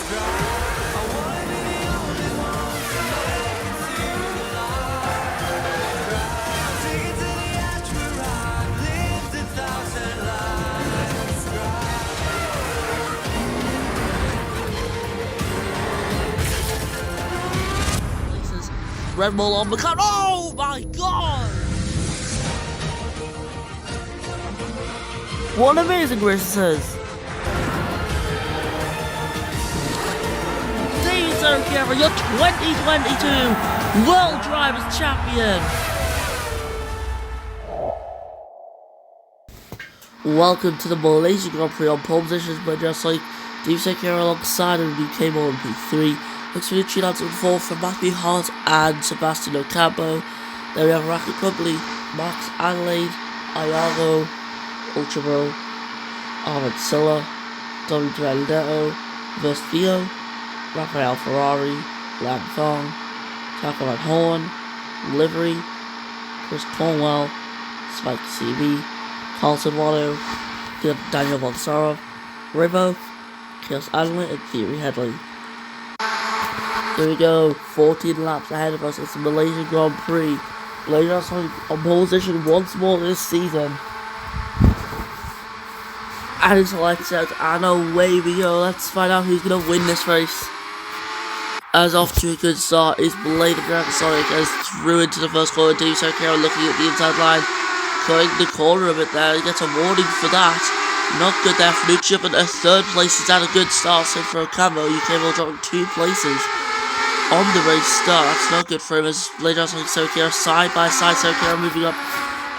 Red Bull on the cut. Oh my god! What amazing races! A.G.E, your 2022 World Drivers Champion! Welcome to the Malaysian Grand Prix on pole positions, but just like A.G.E alongside him, who came on P3. Looks really cheat out in 4th for Matthew Hart and Sebastian Ocampo. Then we have Rocket Company, Max Adelaide, Iago, Ultramro, Ahmed Silla, Dominic Benedetto, Vestio, Rafael Ferrari, Lam Thong, Taco Van Horn, Livery, Chris Cornwell, Spike CB, Carlton Watto, Daniel Bonsaro, Rivo, Chaos Adelaide, and Thierry Headley. There we go, 14 laps ahead of us. It's the Malaysian Grand Prix. Malaysia on pole position once more this season. And it's lights out, and away we go. Let's find out who's going to win this race. As off to a good start is Blade of Sonic as through into the first corner. A.G.E looking at the inside line, cutting the corner a bit there. He gets a warning for that. Not good there for Nucci, but a third place is at a good start. So for Ocampo, UK will drop 2 places on the race start. That's not good for him as Blade of Sonic side by side. Sokira moving up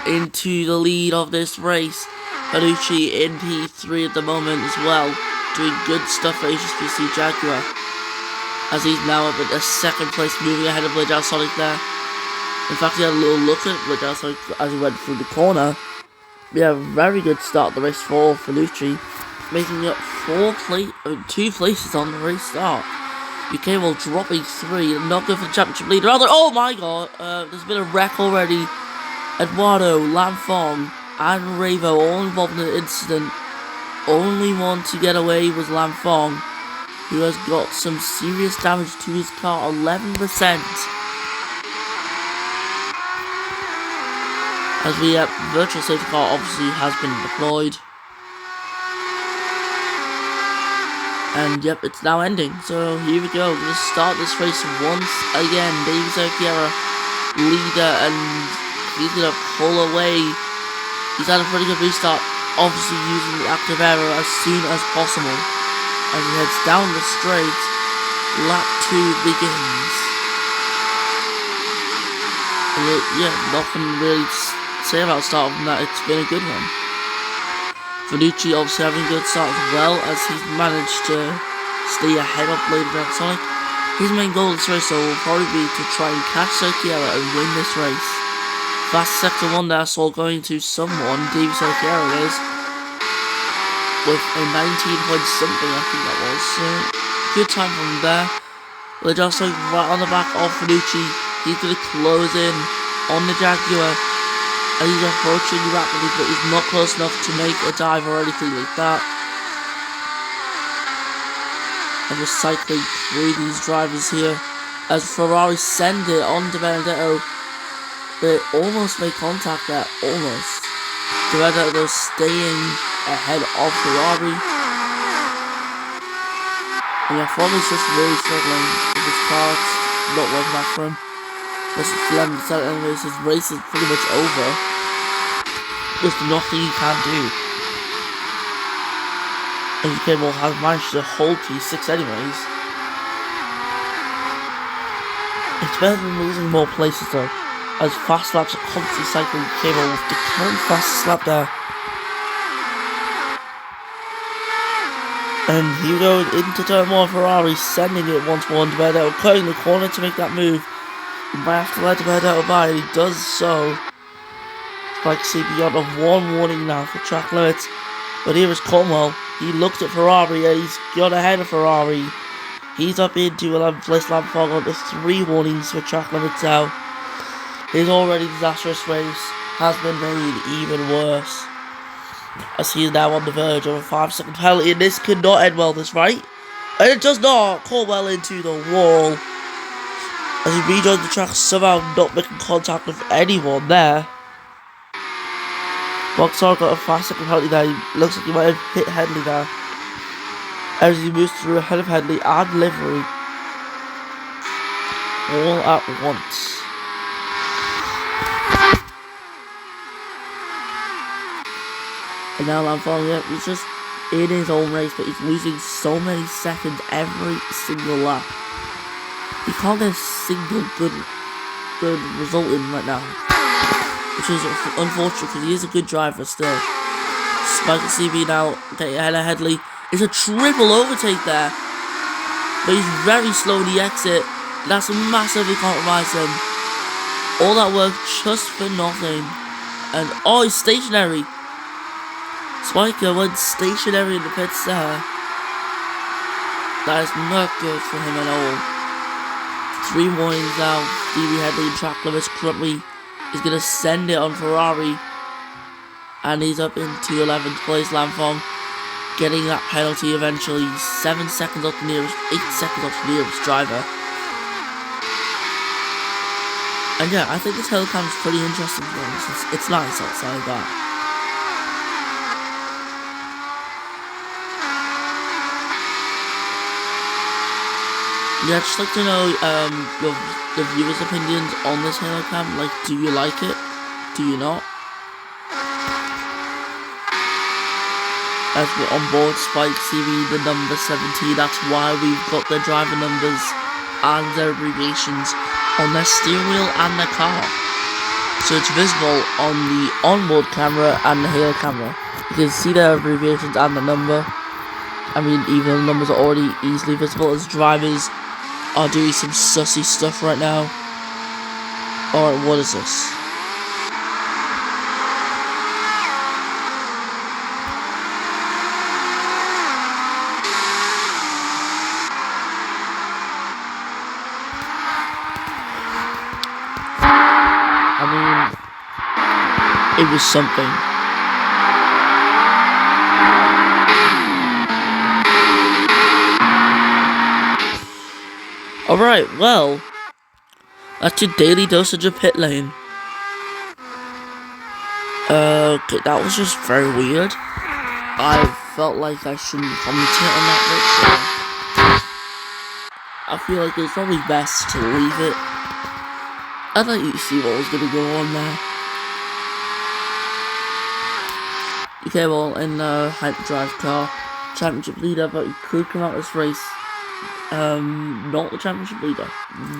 into the lead of this race. Panucci in P3 at the moment as well, doing good stuff for HSBC Jaguar, as he's now up at a 2nd place, moving ahead of Blade Sonic there. In fact, he had a little look at Blade Sonic as he went through the corner. We have a very good start the race for Panucci, making up 2 places on the race start. UK will dropping 3, not good for the championship leader. Oh my god, there's been a wreck already. Eduardo, Lam Fong, and Ravo all involved in the incident. Only one to get away was Lam Fong, who has got some serious damage to his car, 11%. As the virtual safety car obviously has been deployed. And yep, it's now ending. So here we go. We're going to start this race once again. A.G.E leader, and he's going to pull away. He's had a pretty good restart, obviously using the active error as soon as possible. As he heads down the straight, lap 2 begins. And yeah, nothing really to say about start of that. It's been a good one. Panucci obviously having a good start as well, as he's managed to stay ahead of Blade of Sonic. His main goal this race though will probably be to try and catch A.G.E and win this race. Fast sector 1 there, so going to someone, A.G.E is, with a 19 point something, I think that was. So, good time from there. Blade of Sonic right on the back of Panucci. He's going to close in on the Jaguar. And he's approaching rapidly, but he's not close enough to make a dive or anything like that. And just cycling through these drivers here as Ferrari send it on to Benedetto. They almost make contact there, almost. Benedetto staying ahead of Ferrari. And yeah, Ferrari's just really struggling with his car. It's not working out for him. Just 11% anyways, his race is pretty much over. There's nothing he can do. And UK will have managed to hold P6 anyways. It's better than losing more places though, as fast laps are constantly cycling cable with the current fastest lap there. And here we go into turn 1, Ferrari sending it once more to Benedetto, cutting the corner to make that move. He might have to let Benedetto by, and he does so. Spike CB on of 1 warning now for track limits. But here is Cornwell. He looked at Ferrari and he's got ahead of Ferrari. He's up into 11th place. Lam Fong on to 3 warnings for track limits now. His already disastrous race has been made even worse, as he is now on the verge of a 5-second penalty, and this could not end well, this right? And it does not call well into the wall. As he rejoins the track, somehow not making contact with anyone there. Boxar got a fast second penalty there. He looks like he might have hit Headley there. As he moves through ahead of Headley and Livery. All at once. And now Lamphong, yeah, he's just in his own race, but he's losing so many seconds every single lap. He can't get a single good result in right now, which is unfortunate because he is a good driver still. Spike CB now getting ahead of Headley. It's a triple overtake there, but he's very slow in the exit. That's massively compromised him. All that work just for nothing. And oh, he's stationary. Spiker went stationary in the pits there. That is not good for him at all. 3 warnings now. Stevie Headley and track limits. Currently is going to send it on Ferrari. And he's up into 11th place. Lamphong getting that penalty eventually. 7 seconds off the nearest, 8 seconds off the nearest driver. And yeah, I think this helicam is pretty interesting. It's nice outside that. Yeah, I'd just like to know the viewers' opinions on this helicam. Like, do you like it? Do you not? As we're on board Spike CV, the number 17, that's why we've got the driver numbers and their abbreviations on their steering wheel and their car. So it's visible on the onboard camera and the halo camera. You can see their abbreviations and the number. I mean, even though the numbers are already easily visible, as drivers are doing some sussy stuff right now. Alright, what is this? I mean, it was something. Alright, well, that's your daily dosage of pit lane. Okay, that was just very weird. I felt like I shouldn't commentate on that bit, so I feel like it's probably best to leave it. I'd like you to see what was gonna go on there. You came all in a hyperdrive car, championship leader, but you could come out this race. Not the championship leader.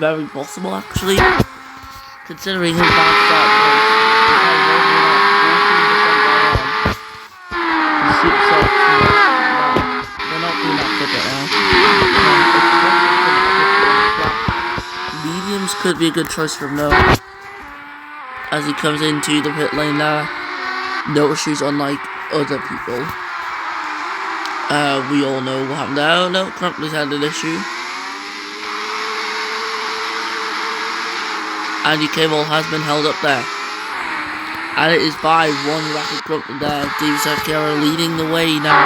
Very possible, actually, considering his bad start. They're not doing that good right now. Mediums could be a good choice for him though, as he comes into the pit lane there. No issues, unlike other people. We all know what happened there. Oh no, Crumpler's had an issue. Andy Cable has been held up there. And it is by one rapid Crumpler there. David Serkiara leading the way now.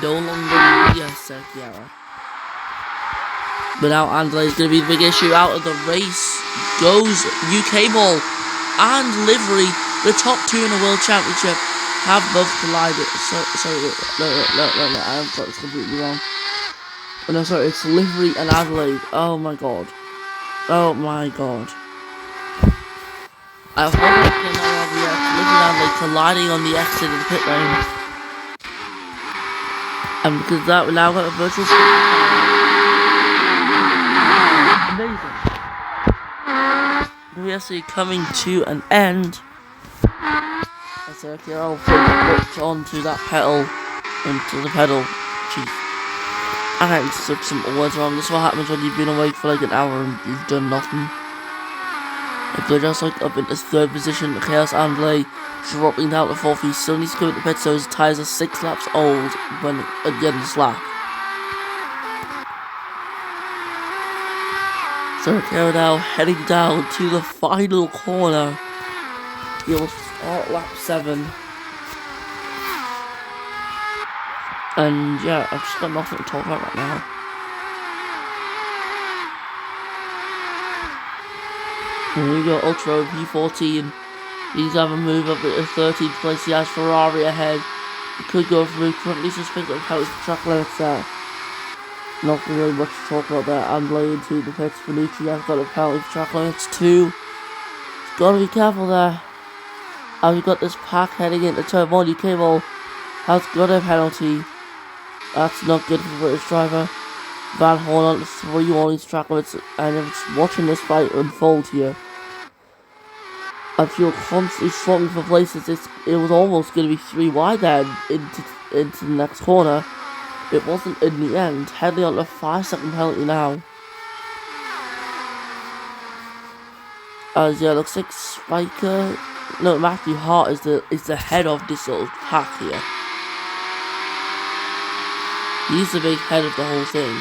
No longer via Serkiara. But now Andale is going to be the big issue. Out of the race goes UK Ball and Livery. The top 2 in the World Championship have both collided. Sorry, no, I have got this completely wrong. Oh, no, sorry, it's Livery and Adelaide. Oh my god. Oh my god. I hope I can now have Livery and Adelaide colliding on the exit of the pit lane. And because that, we now got a virtual amazing. We are actually coming to an end. Okay, I'll put onto that pedal, into the pedal. Jeez. I took some words wrong. This is what happens when you've been awake for like an hour and you've done nothing. They're just like up into 3rd position. Chaos Andley dropping down to 4th. He still needs to go to the pit, so his tyres are 6 laps old when at the end of this lap. So Chaos now heading down to the final corner. He'll start lap 7. And yeah, I've just got nothing to talk about right now. And here we go, Ultra P14. He's have a move up at 13th place. He has Ferrari ahead. He could go through. Currently just picked up how his track limits there. Not really much to talk about there. And lay into the pits. Benucci has got a penalty for track limits too. He's got to be careful there. And we've got this pack heading into turn 1. UK Ball has got a penalty. That's not good for the British driver. Van Horn on the 3 warnings track limits. And I'm just watching this fight unfold here. I feel constantly struggling for places. It was almost going to be 3 wide there into the next corner. It wasn't in the end. Headley on a 5-second penalty now. As yeah, looks like Spiker. No, Matthew Hart is the head of this little pack here. He's the big head of the whole thing.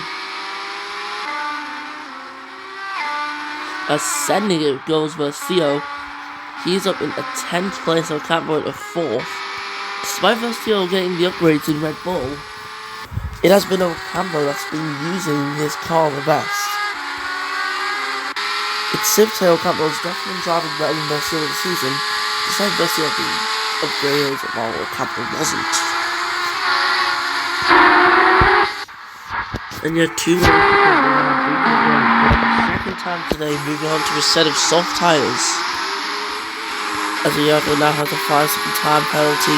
Ascending it goes versus Theo. He's up in a 10th place on Campbell at a 4th. Despite Theo getting the upgrades in Red Bull, it has been Ocampo that's been using his car the best. It's safe to say Ocampo is definitely driving better than Versio this season, despite Versio being upgraded while Ocampo wasn't. And yeah, 2 more second time today, moving on to a set of soft tyres. As Iago now has a 5-second time penalty.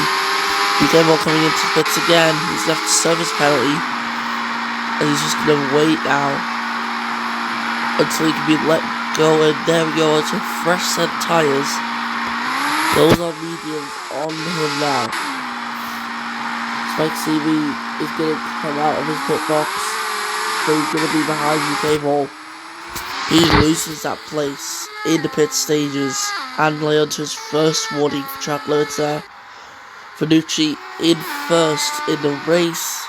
Ball coming into the pits again. He's left a service penalty. And he's just going to wait now until he can be let go. And there we go, it's a fresh set of tyres. Those are mediums on him now. Spike CV is going to come out of his pit box. So he's going to be behind UK Ball. He loses that place in the pit stages and lay onto his first warning for track limits there. Benucci in first in the race.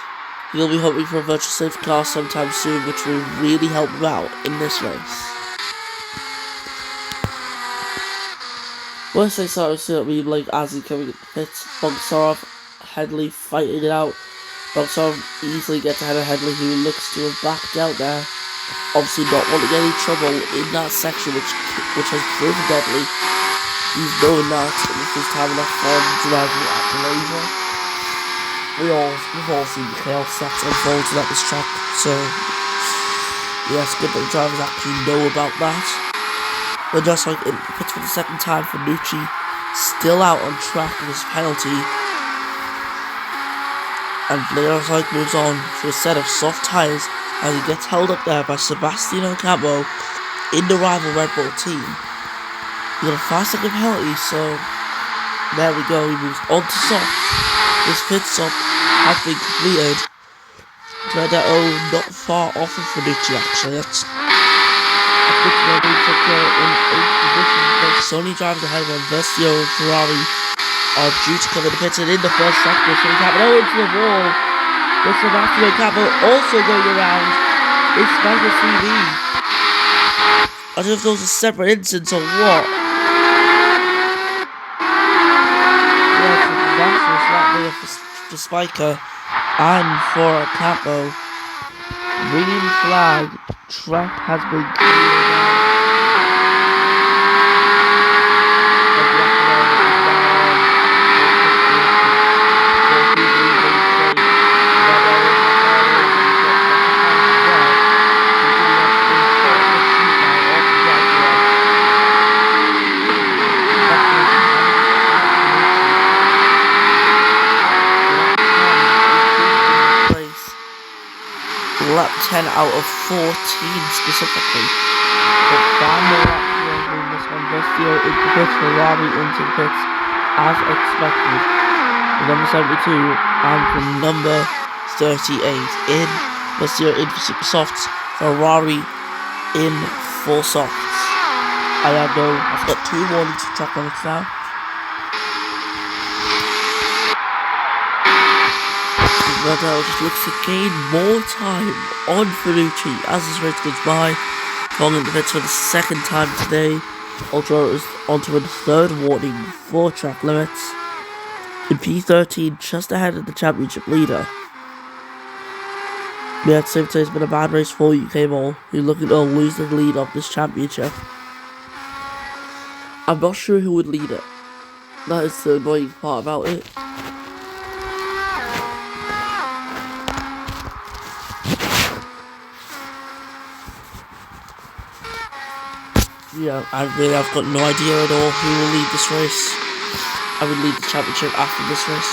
He'll be hoping for a virtual safety car sometime soon, which will really help him out in this race. Once they started to be like as he coming into the pits, Bogsarov, Headley fighting it out. Bogsarov easily gets ahead of Headley, who looks to have backed out there. Obviously not wanting any trouble in that section, which has proven deadly. He's knowing that this is time enough for him to rival at Malaysia. We've all seen the chaos that's unfold at this track, so yeah, it's good that the drivers actually know about that. But just like in the pits for the second time, Benucci still out on track with his penalty. And Leo's like moves on to a set of soft tyres as he gets held up there by Sebastian Ocampo in the rival Red Bull team. He got a 5-second penalty, so there we go, he moves on to soft. His pit stop has been completed. Turned out, not far off of Benucci actually. That's good to know being in 8th position. But Sony drivers ahead when Versio and Ferrari are due to come in the pits and in the first sector. So Ocampo into the wall. With Sebastian Ocampo also going around. It's Spiker CV. I don't know if those are separate incidents or what. For Spiker and for Ocampo. Green flag. Track has been cleared. Lap 10 out of 14 specifically. But 5 more laps in this one. Versio into the pits, Ferrari into the pits as expected. The number 72 and the number 38 in. Versio in for super softs, Ferrari in for softs. I've got 2 warnings to track limits now. Renault just looks to gain more time on Benucci as his race goes by. Falling in the pits for the second time today. Ultra is onto a 3rd warning for track limits. In P13, just ahead of the championship leader. Yeah, at the same time, it's been a bad race for UK who's looking to lose the lead of this championship. I'm not sure who would lead it. That is the annoying part about it. Yeah, I've got no idea at all who will lead this race. I would lead the championship after this race.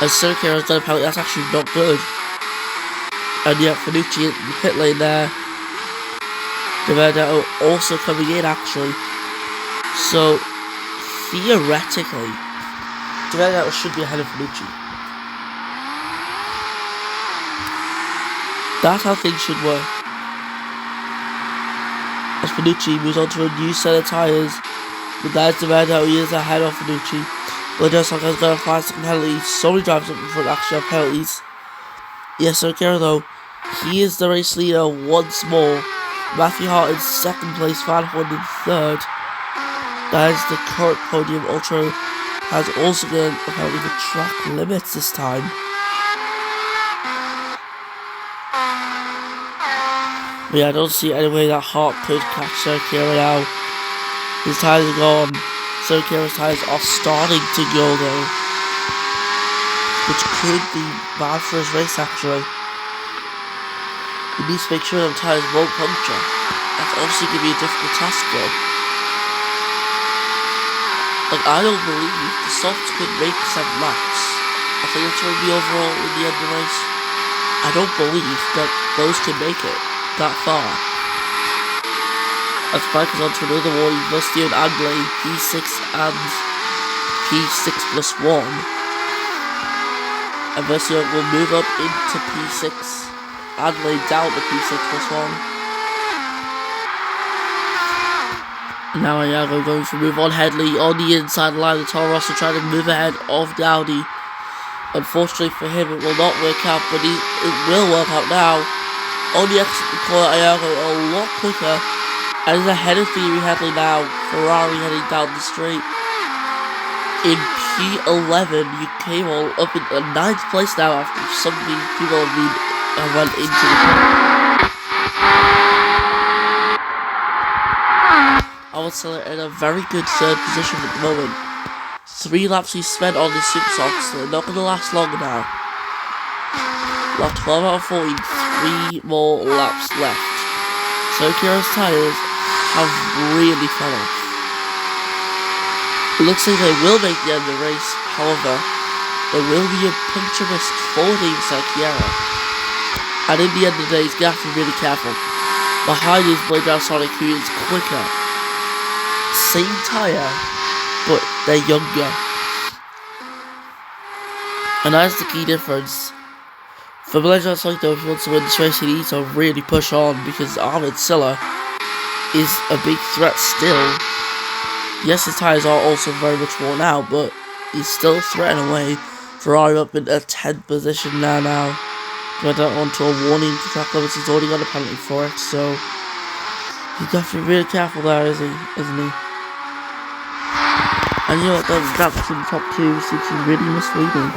As Sergio has done a penalty, that's actually not good. And yet, Finucci in the pit lane there. Deverdo also coming in, actually. So, theoretically, Deverdo should be ahead of Finucci. That's how things should work. As Finucci moves on to a new set of tyres. But that's Deverdo, he is ahead of Finucci. But just like has got a 5-second penalty. So many drivers up in front actually have penalties. Yes, Sergio though, he is the race leader once more. Matthew Hart in second place, Van Horn in third. That is the current podium. Ultra has also got a penalty for track limits this time. But yeah, I don't see any way that Hart could catch Sergio now. His tyres are gone. Sergio's tyres are starting to go though, which could be bad for his race actually. He needs to make sure that tyres won't puncture. That's obviously going to be a difficult task though. Like, I don't believe the softs could make 7 laps. I think it's going to be overall in the end of the race. I don't believe that those can make it that far. As Frank is on to another one, Musty and Adley, P6 and P6 plus 1. And Musty will move up into P6. Adley down to P6 plus 1. Now Iago going to move on. Headley on the inside line. The Toro Rosso trying to move ahead of the Audi. Unfortunately for him, it will not work out, but it will work out now. On the exit the corner, Iago a lot quicker. And is ahead of Thierry Headley now. Ferrari heading down the straight. In P11, you came all up in 9th place now after some of these people have run into the pit. Alessandro in a very good 3rd position at the moment. 3 laps he spent on the super softs, so they're not going to last long now. Lap 12 out of 14, 3 more laps left. Sergio's tyres have really fell off. It looks like they will make the end of the race, however, there will be a puncture risk for Team Sergio. And in the end of the day, he's going to have to be really careful. Behind is Blade Down Sonic, who is quicker. Same tyre, but they're younger. And that's the key difference. For Blade Down Sonic though, if he wants to win this race, he needs to really push on, because Ahmed Silla is a big threat still. Yes, his tyres are also very much worn out, but he's still threatening away. Ferrari up in a 10th position now. Went on to a warning to track limits. He's already got a penalty for it, so he's got to be really careful there, isn't he? And you know what, the gap between the top 2 seems to be really misleading.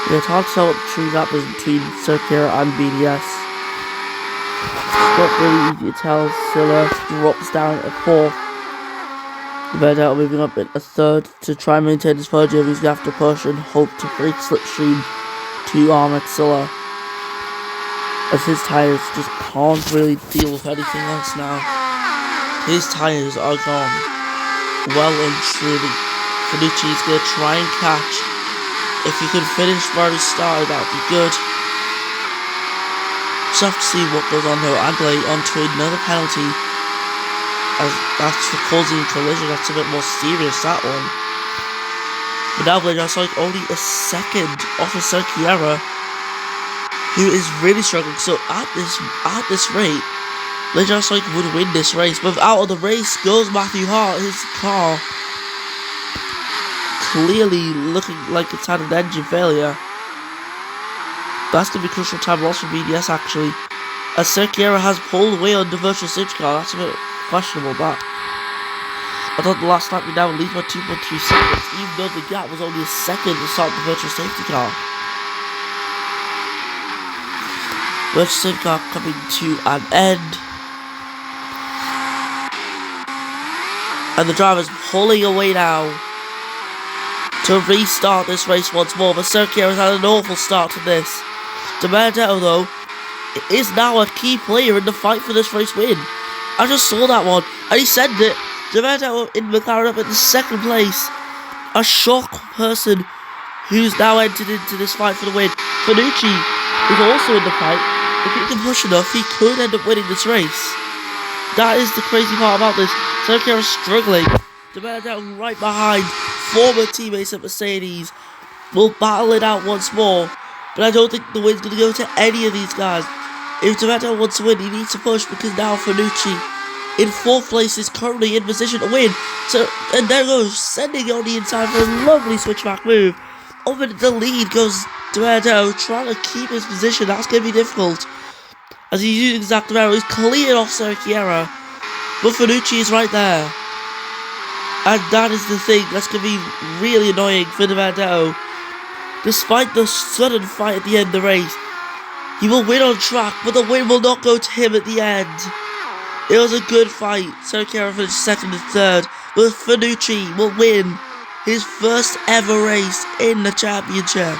Yeah, it's hard to tell what the true gap is between Sergio and BDS. It's not really easy to tell. Silla drops down at 4th. Vedel moving up in a 3rd to try and maintain his podium. He's going to have to push and hope to break slipstream to Ahmed Silla, as his tyres just can't really deal with anything else now. His tyres are gone. Well and truly. Finucci is going to try and catch. If he could finish where he started, that would be good. Just have to see what goes on though. Adley onto another penalty. As that's for causing a collision. That's a bit more serious, that one. But now Blade Sonic only a 2nd off of Sergio, who is really struggling. So at this rate, Blade Sonic would win this race. But out of the race goes Matthew Hart. His car clearly looking like it's had an engine failure. That's going to be crucial time loss for BDS actually. As Sergio has pulled away on the virtual safety car. That's a bit questionable, that. I thought the last lap we now lead by 2.2 seconds, even though the gap was only a second to start the virtual safety car. Virtual safety car coming to an end. And the driver's pulling away now to restart this race once more. But Sergio has had an awful start to this. DiBenedetto, though, is now a key player in the fight for this race win. I just saw that one, and he sent it. DiBenedetto in McLaren up in the second place. A shock person who's now entered into this fight for the win. Fanucci is also in the fight. If he can push enough, he could end up winning this race. That is the crazy part about this. Sergio is struggling. DiBenedetto right behind. Former teammates at Mercedes will battle it out once more. But I don't think the win's going to go to any of these guys. If DiBenedetto wants to win, he needs to push, because now Fanucci in 4th place is currently in position to win. So, and there goes, sending on the inside for a lovely switchback move. Over the lead goes DiBenedetto, trying to keep his position. That's going to be difficult, as he's using Zach DiBenedetto. He's cleared off Sergio, but Fanucci is right there. And that is the thing that's going to be really annoying for DiBenedetto. Despite the sudden fight at the end of the race, he will win on track, but the win will not go to him at the end. It was a good fight. Sergio finished 2nd and 3rd, but Fanucci will win his first ever race in the championship.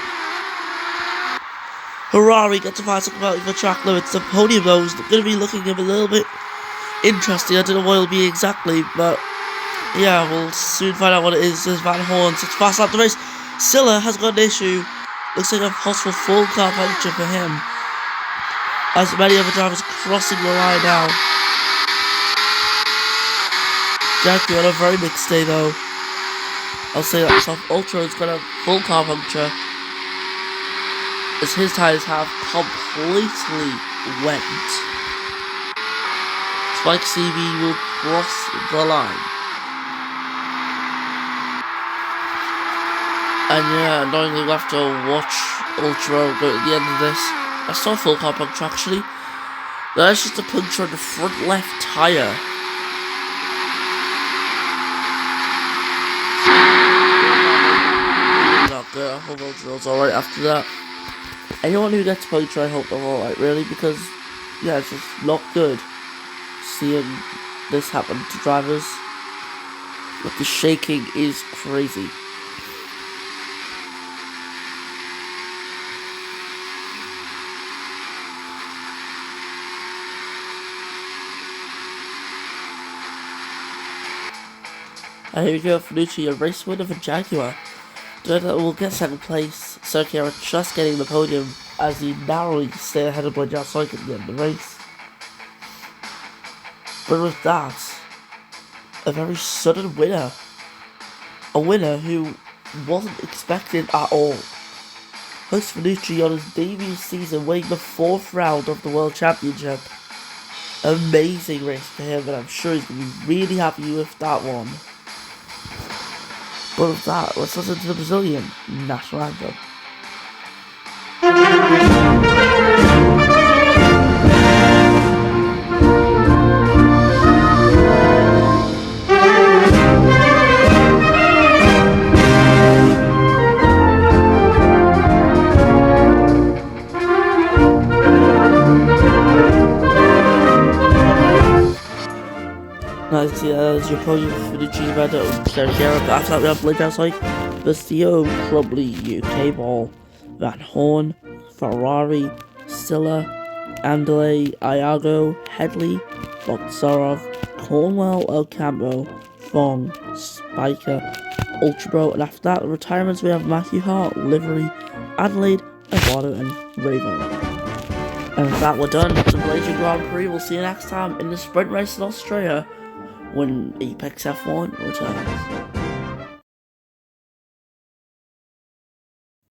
Ferrari get to find something out for track limits. The podium though is going to be looking a little bit interesting. I don't know what it'll be exactly, but yeah, we'll soon find out what it is. There's Van Horn, so it's fast out the race. Silla has got an issue. Looks like a possible full car puncture for him, as many other drivers crossing the line now. Jackie on a very mixed day though. I'll say that myself. Ultra's got a full car puncture, as his tyres have completely went. Spike CB will cross the line. And yeah, annoyingly we'll have to watch Ultra go at the end of this. That's not a full car puncture actually. That's just a puncture on the front left tyre. Not good. I hope Ultra's alright after that. Anyone who gets puncture, I hope they're alright really, because yeah, it's just not good seeing this happen to drivers. But the shaking is crazy. And here we go, Fanucci, a race winner for Jaguar. DiBenedetto will get 2nd place. Sergio just getting the podium, as he narrowly stayed ahead of Boyd at the end of the race. But with that, a very sudden winner. A winner who wasn't expected at all. Host Fanucci on his debut season, winning the 4th round of the World Championship. Amazing race for him, and I'm sure he's going to be really happy with that one. But with that, let's listen to the Brazilian national anthem. Nice, as your podium for the DiBenedetto and Sergio. After that, we have Blake outside Bastillo, Clubly, UK Ball, Van Horn, Ferrari, Silla, Andale, Iago, Headley, Botsarov, Cornwell, Ocampo, Fong, Spiker, Ultrabro, and after that, the retirements we have Matthew Hart, Livery, Adelaide, Eduardo, and Ravo. And with that, we're done. The Malaysian Grand Prix. We'll see you next time in the sprint race in Australia when APX F1 returns.